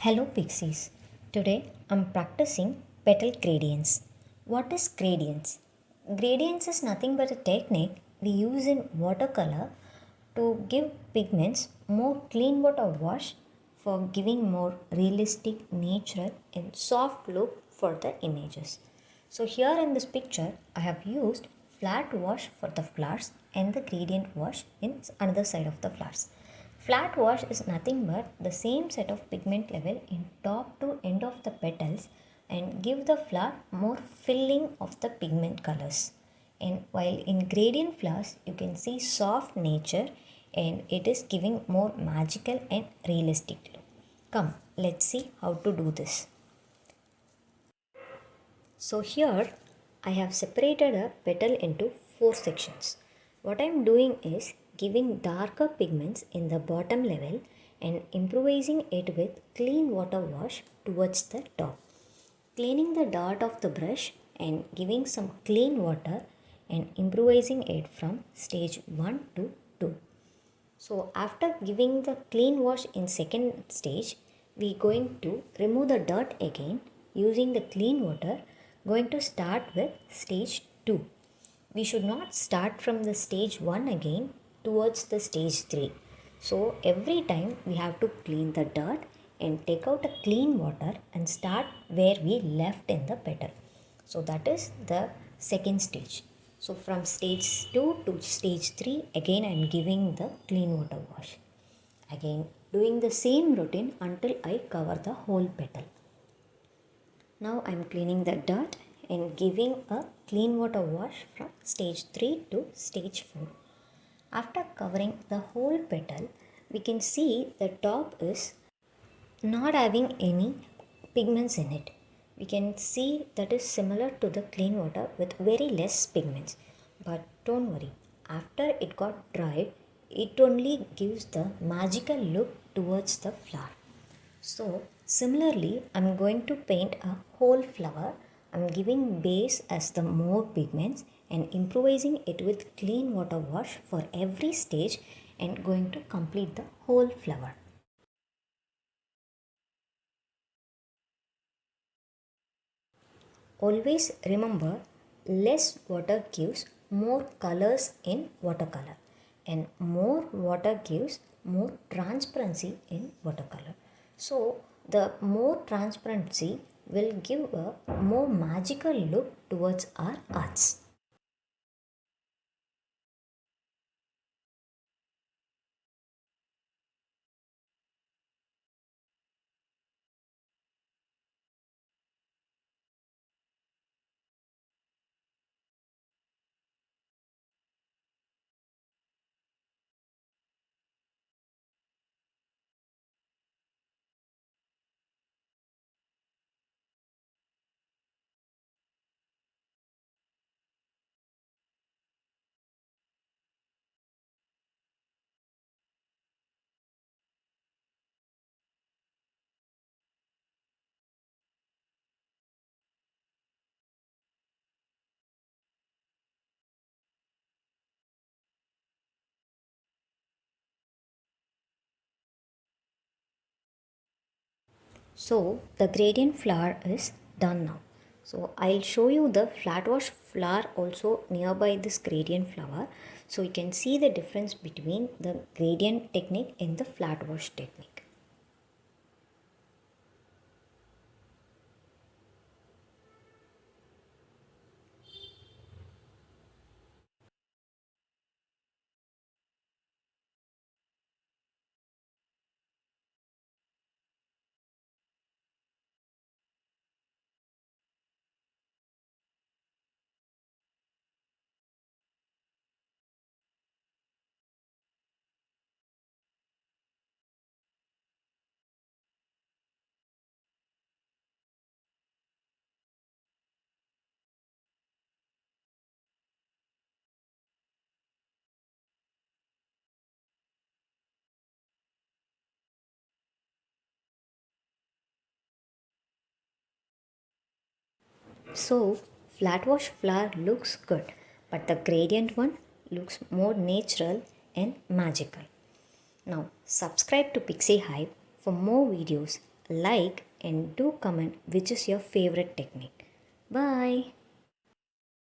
Hello Pixies. Today I'm practicing petal gradients. What is gradients? Gradients is nothing but a technique we use in watercolor to give pigments more clean water wash for giving more realistic, natural and soft look for the images. So here in this picture I have used flat wash for the flowers and the gradient wash in another side of the flowers. Flat wash is nothing but the same set of pigment level in top to end of the petals and give the flower more filling of the pigment colors. And while in gradient flowers you can see soft nature and it is giving more magical and realistic look. Come, let's see how to do this. So here I have separated a petal into 4 sections. What I am doing is giving darker pigments in the bottom level and improvising it with clean water wash towards the top. Cleaning the dart of the brush and giving some clean water and improvising it from stage 1 to 2. So after giving the clean wash in second stage, we going to remove the dirt again using the clean water, going to start with stage 2. We should not start from the stage 1 again towards the stage 3. So every time we have to clean the dirt and take out a clean water and start where we left in the petal. So that is the second stage. So from stage 2 to stage 3 again I am giving the clean water wash. Again doing the same routine until I cover the whole petal. Now I am cleaning the dirt and giving a clean water wash from stage 3 to stage 4. After covering the whole petal, we can see the top is not having any pigments in it. We can see that is similar to the clean water with very less pigments. But don't worry, after it got dried, it only gives the magical look towards the flower. So similarly, I'm going to paint a whole flower. I'm giving base as the more pigments and improvising it with clean water wash for every stage and going to complete the whole flower. Always remember, less water gives more colors in watercolor and more water gives more transparency in watercolor. So the more transparency will give a more magical look towards our arts. So the gradient flower is done now. So I'll show you the flat wash flower also nearby this gradient flower. So you can see the difference between the gradient technique and the flat wash technique. So flat wash flower looks good, but the gradient one looks more natural and magical. Now subscribe to Pixie Hype for more videos like and do comment which is your favorite technique. Bye.